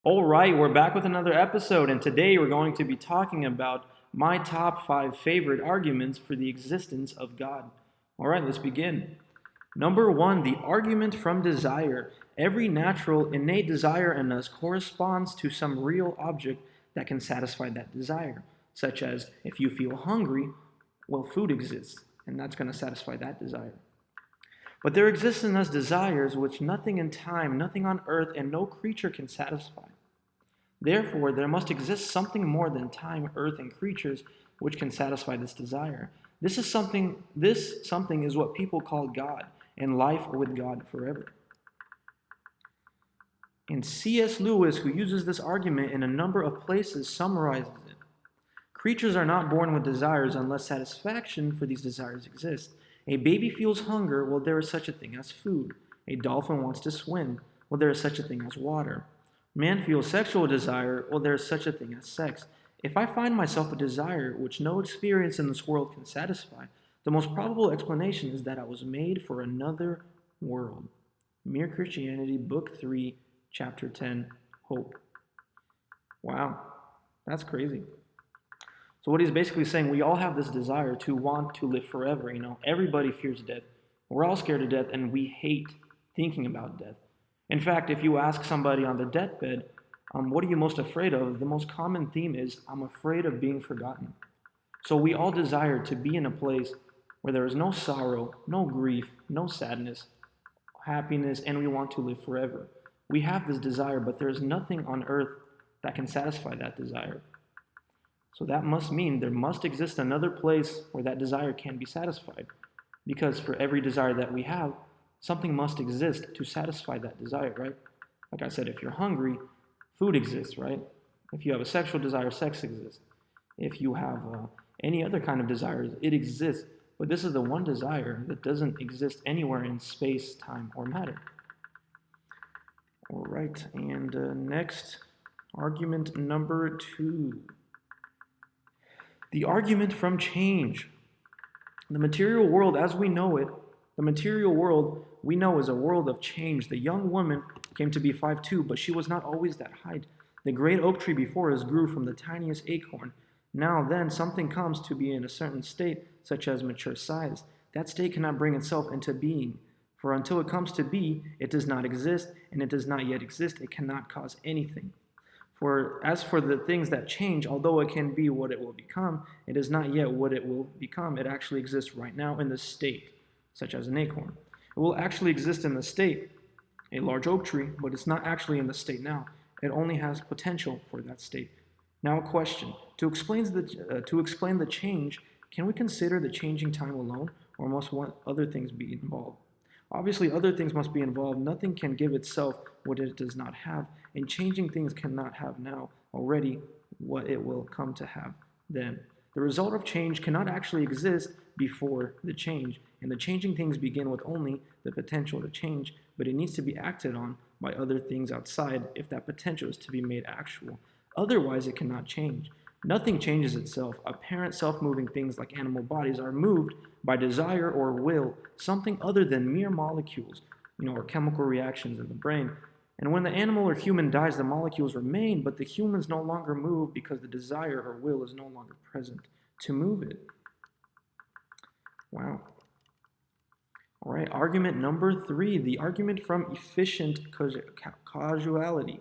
All right, we're back with another episode, and today we're going to be talking about my top 5 favorite arguments for the existence of God. All right, let's begin. Number 1, the argument from desire. Every natural, innate desire in us corresponds to some real object that can satisfy that desire, such as if you feel hungry, well, food exists, and that's going to satisfy that desire. But there exists in us desires which nothing in time, nothing on earth, and no creature can satisfy. Therefore, there must exist something more than time, earth, and creatures which can satisfy this desire. This something is what people call God, and life with God forever. And C.S. Lewis, who uses this argument in a number of places, summarizes it. Creatures are not born with desires unless satisfaction for these desires exists. A baby feels hunger, well, there is such a thing as food. A dolphin wants to swim, well, there is such a thing as water. Man feels sexual desire, well, there is such a thing as sex. If I find myself a desire which no experience in this world can satisfy, the most probable explanation is that I was made for another world. Mere Christianity, Book 3, Chapter 10, Hope. Wow, that's crazy. So what he's basically saying, we all have this desire to want to live forever. Everybody fears death. We're all scared of death, and we hate thinking about death. In fact, if you ask somebody on their deathbed, what are you most afraid of? The most common theme is, I'm afraid of being forgotten. So we all desire to be in a place where there is no sorrow, no grief, no sadness, happiness, and we want to live forever. We have this desire, but there is nothing on earth that can satisfy that desire. So that must mean there must exist another place where that desire can be satisfied. Because for every desire that we have, something must exist to satisfy that desire, right? Like I said, if you're hungry, food exists, right? If you have a sexual desire, sex exists. If you have any other kind of desires, it exists. But this is the one desire that doesn't exist anywhere in space, time, or matter. All right, and next, argument number 2. The argument from change. The material world as we know it, the material world we know is a world of change. The young woman came to be 5'2", but she was not always that height. The great oak tree before us grew from the tiniest acorn. Now then, something comes to be in a certain state, such as mature size. That state cannot bring itself into being. For until it comes to be, it does not exist, and it does not yet exist. It cannot cause anything. For as for the things that change, although it can be what it will become, it is not yet what it will become. It actually exists right now in the state, such as an acorn. It will actually exist in the state, a large oak tree, but it's not actually in the state now. It only has potential for that state. Now a question. To explain the change, can we consider the changing time alone, or must other things be involved? Obviously, other things must be involved. Nothing can give itself what it does not have, and changing things cannot have now already what it will come to have then. The result of change cannot actually exist before the change, and the changing things begin with only the potential to change, but it needs to be acted on by other things outside if that potential is to be made actual. Otherwise, it cannot change. Nothing changes itself. Apparent self-moving things like animal bodies are moved by desire or will, something other than mere molecules, or chemical reactions in the brain. And when the animal or human dies, the molecules remain, but the humans no longer move because the desire or will is no longer present to move it. Wow. All right, argument number 3, the argument from efficient causality.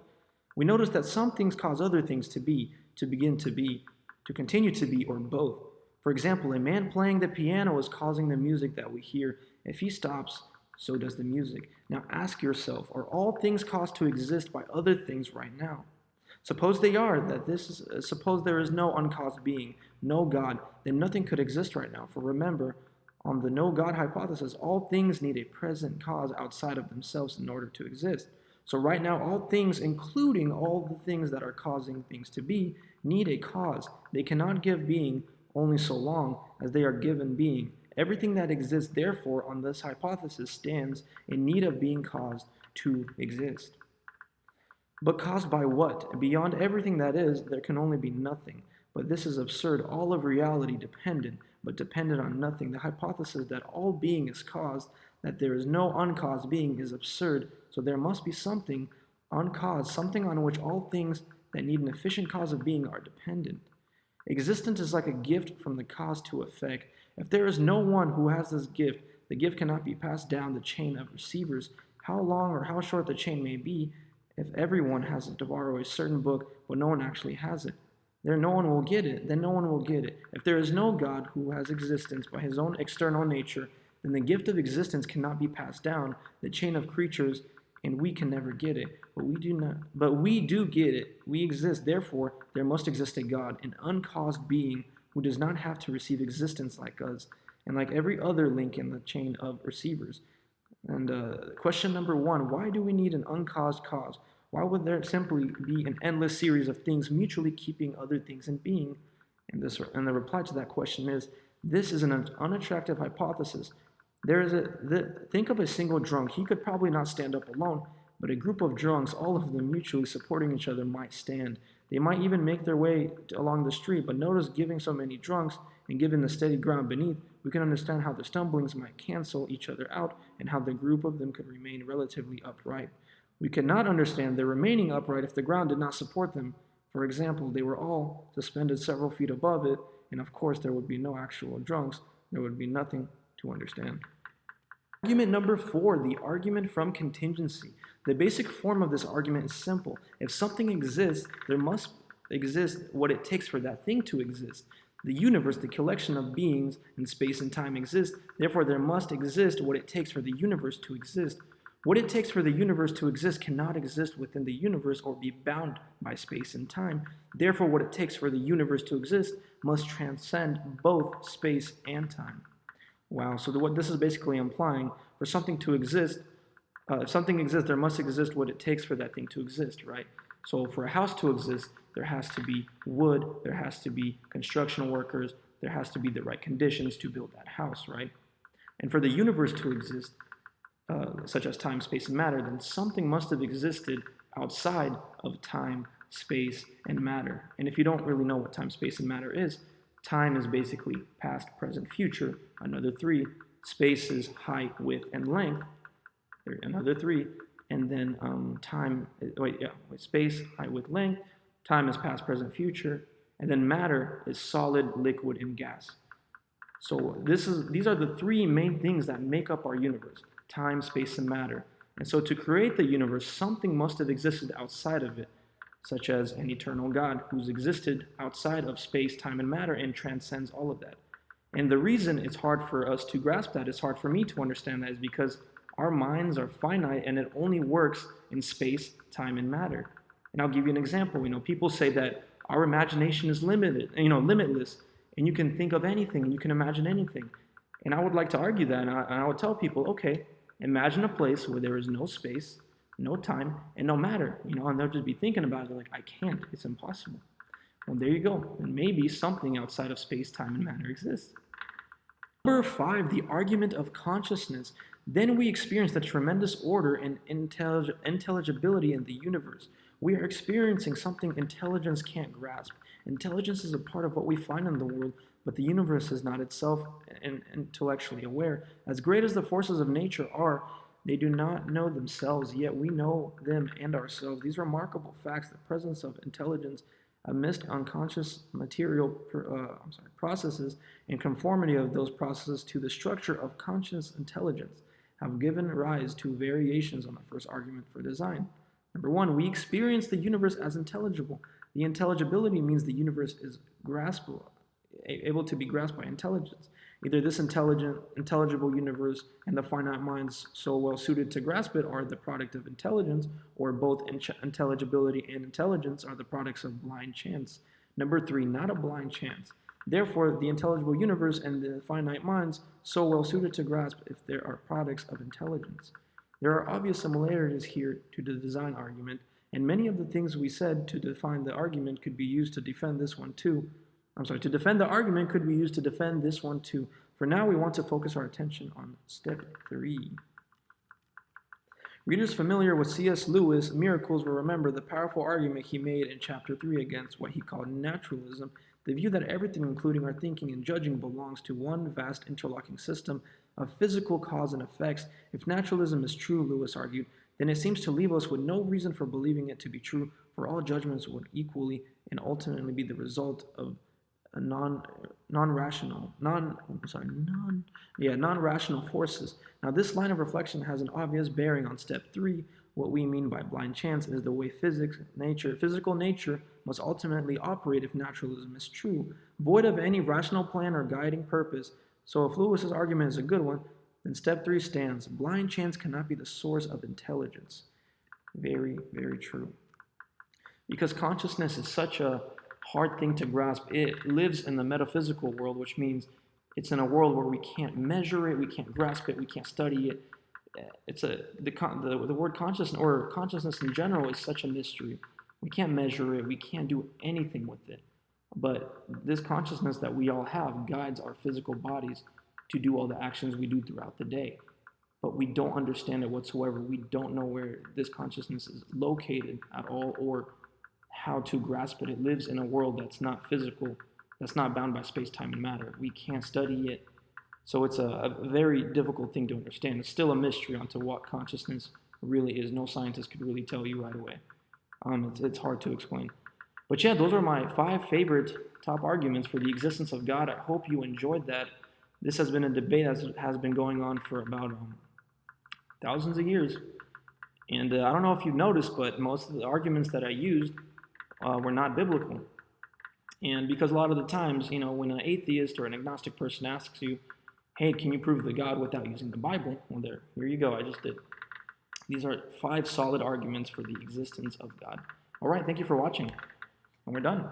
We notice that some things cause other things to be, to begin to be, to continue to be, or both. For example, a man playing the piano is causing the music that we hear. If he stops, so does the music. Now ask yourself, are all things caused to exist by other things right now? Suppose they are, suppose there is no uncaused being, no God, then nothing could exist right now. For remember, on the no God hypothesis, all things need a present cause outside of themselves in order to exist. So right now, all things, including all the things that are causing things to be, need a cause. They cannot give being only so long as they are given being. Everything that exists, therefore, on this hypothesis stands in need of being caused to exist. But caused by what? Beyond everything that is, there can only be nothing. But this is absurd. All of reality dependent, but dependent on nothing. The hypothesis that all being is caused, that there is no uncaused being, is absurd. So there must be something uncaused, something on which all things that need an efficient cause of being are dependent. Existence is like a gift from the cause to effect. If there is no one who has this gift, the gift cannot be passed down the chain of receivers, how long or how short the chain may be. If everyone has to borrow a certain book, but no one actually has it, then no one will get it. If there is no God who has existence by his own external nature, then the gift of existence cannot be passed down the chain of creatures, and we can never get it. But we do get it. We exist. Therefore, there must exist a God, an uncaused being who does not have to receive existence like us, and like every other link in the chain of receivers. And question number 1, why do we need an uncaused cause? Why would there simply be an endless series of things mutually keeping other things in being? And the reply to that question is, this is an unattractive hypothesis. Think of a single drunk. He could probably not stand up alone, but a group of drunks, all of them mutually supporting each other, might stand. They might even make their way along the street, but notice given so many drunks and given the steady ground beneath, we can understand how the stumblings might cancel each other out and how the group of them could remain relatively upright. We cannot understand their remaining upright if the ground did not support them. For example, they were all suspended several feet above it, and of course there would be no actual drunks. There would be nothing to understand. Argument number 4, the argument from contingency. The basic form of this argument is simple. If something exists, there must exist what it takes for that thing to exist. The universe, the collection of beings in space and time exists, therefore there must exist what it takes for the universe to exist. What it takes for the universe to exist cannot exist within the universe or be bound by space and time. Therefore, what it takes for the universe to exist must transcend both space and time. Wow, so what this is basically implying, for something to exist, if something exists, there must exist what it takes for that thing to exist, right? So for a house to exist, there has to be wood, there has to be construction workers, there has to be the right conditions to build that house, right? And for the universe to exist, such as time, space, and matter, then something must have existed outside of time, space, and matter. And if you don't really know what time, space, and matter is, time is basically past, present, future, another 3. Space is height, width, and length, another 3. And then space, height, width, length. Time is past, present, future. And then matter is solid, liquid, and gas. So these are the 3 main things that make up our universe: time, space, and matter. And so to create the universe, something must have existed outside of it, such as an eternal God who's existed outside of space, time, and matter and transcends all of that. And the reason it's hard for us to grasp that, it's hard for me to understand that, is because our minds are finite and it only works in space, time, and matter. And I'll give you an example. People say that our imagination is limitless, and you can think of anything and you can imagine anything. And I would like to argue that, and I would tell people, okay, imagine a place where there is no space, no time, and no matter, and they'll just be thinking about it. They're like, I can't, it's impossible. Well, there you go. And maybe something outside of space, time, and matter exists. Number 5, the argument of consciousness. Then we experience the tremendous order and intelligibility in the universe. We are experiencing something intelligence can't grasp. Intelligence is a part of what we find in the world, but the universe is not itself intellectually aware. As great as the forces of nature are, they do not know themselves, yet we know them and ourselves. These remarkable facts, the presence of intelligence amidst unconscious material processes and conformity of those processes to the structure of conscious intelligence, have given rise to variations on the first argument for design. Number 1, we experience the universe as intelligible. The intelligibility means the universe is graspable, able to be grasped by intelligence. Either this intelligible universe and the finite minds so well suited to grasp it are the product of intelligence, or both intelligibility and intelligence are the products of blind chance. Number 3, not a blind chance. Therefore, the intelligible universe and the finite minds so well suited to grasp if there are products of intelligence. There are obvious similarities here to the design argument, and many of the things we said to define the argument could be used to defend this one too. To defend the argument could be used to defend this one too. For now, we want to focus our attention on step 3. Readers familiar with C.S. Lewis' Miracles will remember the powerful argument he made in chapter 3 against what he called naturalism, the view that everything, including our thinking and judging, belongs to one vast interlocking system of physical cause and effects. If naturalism is true, Lewis argued, then it seems to leave us with no reason for believing it to be true, for all judgments would equally and ultimately be the result of a non-rational forces. Now, this line of reflection has an obvious bearing on step 3. What we mean by blind chance is the way physical nature must ultimately operate if naturalism is true, void of any rational plan or guiding purpose. So if Lewis's argument is a good one, then step 3 stands. Blind chance cannot be the source of intelligence. Very, very true. Because consciousness is such a hard thing to grasp. It lives in the metaphysical world, which means it's in a world where we can't measure it, we can't grasp it, we can't study it. The word consciousness, or consciousness in general, is such a mystery. We can't measure it, we can't do anything with it. But this consciousness that we all have guides our physical bodies to do all the actions we do throughout the day. But we don't understand it whatsoever. We don't know where this consciousness is located at all, or how to grasp it. It lives in a world that's not physical, that's not bound by space, time, and matter. We can't study it. So it's a very difficult thing to understand. It's still a mystery onto what consciousness really is. No scientist could really tell you right away. It's hard to explain. But yeah, those are my 5 favorite top arguments for the existence of God. I hope you enjoyed that. This has been a debate that has been going on for about thousands of years. And I don't know if you've noticed, but most of the arguments that I used were not biblical. And because a lot of the times, when an atheist or an agnostic person asks you, hey, can you prove the God without using the Bible? Well, here you go, I just did. These are 5 solid arguments for the existence of God. All right, thank you for watching. And we're done.